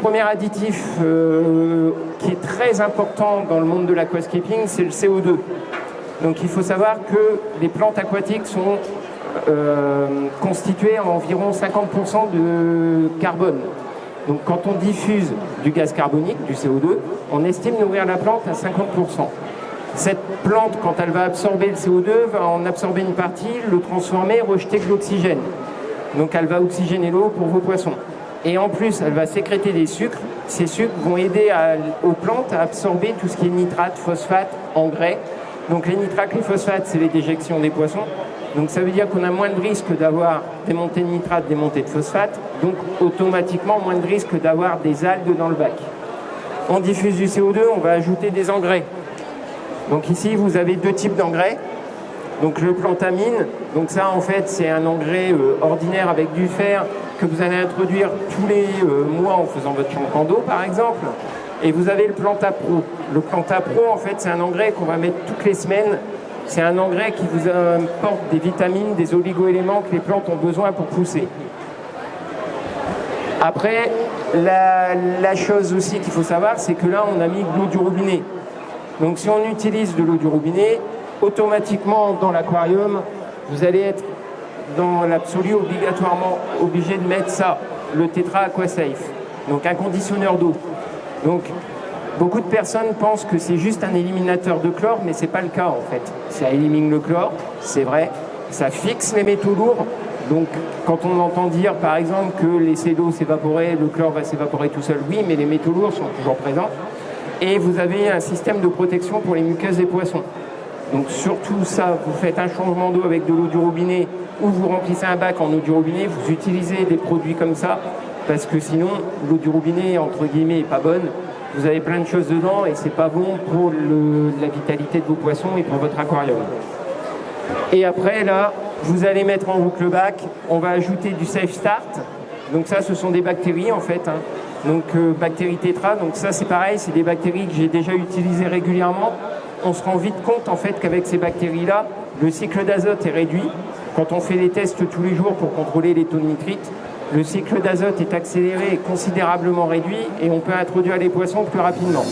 premier additif qui est très important dans le monde de l'aquascaping, c'est le CO2. Donc il faut savoir que les plantes aquatiques sont constituées en environ 50% de carbone. Donc quand on diffuse du gaz carbonique, du CO2, on estime nourrir la plante à 50%. Cette plante, quand elle va absorber le CO2, va en absorber une partie, le transformer, rejeter de l'oxygène. Donc elle va oxygéner l'eau pour vos poissons. Et en plus, elle va sécréter des sucres. Ces sucres vont aider aux plantes à absorber tout ce qui est nitrate, phosphate, engrais. Donc les nitrates, les phosphates, c'est les déjections des poissons. Donc ça veut dire qu'on a moins de risque d'avoir des montées de nitrate, des montées de phosphate. Donc automatiquement, moins de risque d'avoir des algues dans le bac. On diffuse du CO2, on va ajouter des engrais. Donc ici, vous avez deux types d'engrais. Donc le plantamine, donc ça en fait c'est un engrais ordinaire avec du fer que vous allez introduire tous les mois en faisant votre champ d'eau par exemple. Et vous avez le Plantapro. Le Plantapro en fait c'est un engrais qu'on va mettre toutes les semaines. C'est un engrais qui vous apporte des vitamines, des oligo-éléments que les plantes ont besoin pour pousser. Après, la chose aussi qu'il faut savoir, c'est que là on a mis de l'eau du robinet. Donc si on utilise de l'eau du robinet, automatiquement dans l'aquarium, vous allez être dans l'absolu obligatoirement obligé de mettre ça, le Tetra Aquasafe, donc un conditionneur d'eau. Donc beaucoup de personnes pensent que c'est juste un éliminateur de chlore, mais c'est pas le cas en fait. Ça élimine le chlore, c'est vrai, ça fixe les métaux lourds. Donc quand on entend dire par exemple que laisser l'eau s'évaporer, le chlore va s'évaporer tout seul, oui, mais les métaux lourds sont toujours présents. Et vous avez un système de protection pour les muqueuses des poissons. Donc surtout ça, vous faites un changement d'eau avec de l'eau du robinet ou vous remplissez un bac en eau du robinet, vous utilisez des produits comme ça parce que sinon l'eau du robinet entre guillemets est pas bonne. Vous avez plein de choses dedans et c'est pas bon pour la vitalité de vos poissons et pour votre aquarium. Et après là, vous allez mettre en route le bac, on va ajouter du Safe Start. Donc ça, ce sont des bactéries en fait. Donc bactéries tétra, donc ça c'est pareil, c'est des bactéries que j'ai déjà utilisées régulièrement. On se rend vite compte en fait qu'avec ces bactéries-là, le cycle d'azote est réduit. Quand on fait les tests tous les jours pour contrôler les taux de nitrite, le cycle d'azote est accéléré et considérablement réduit et on peut introduire les poissons plus rapidement.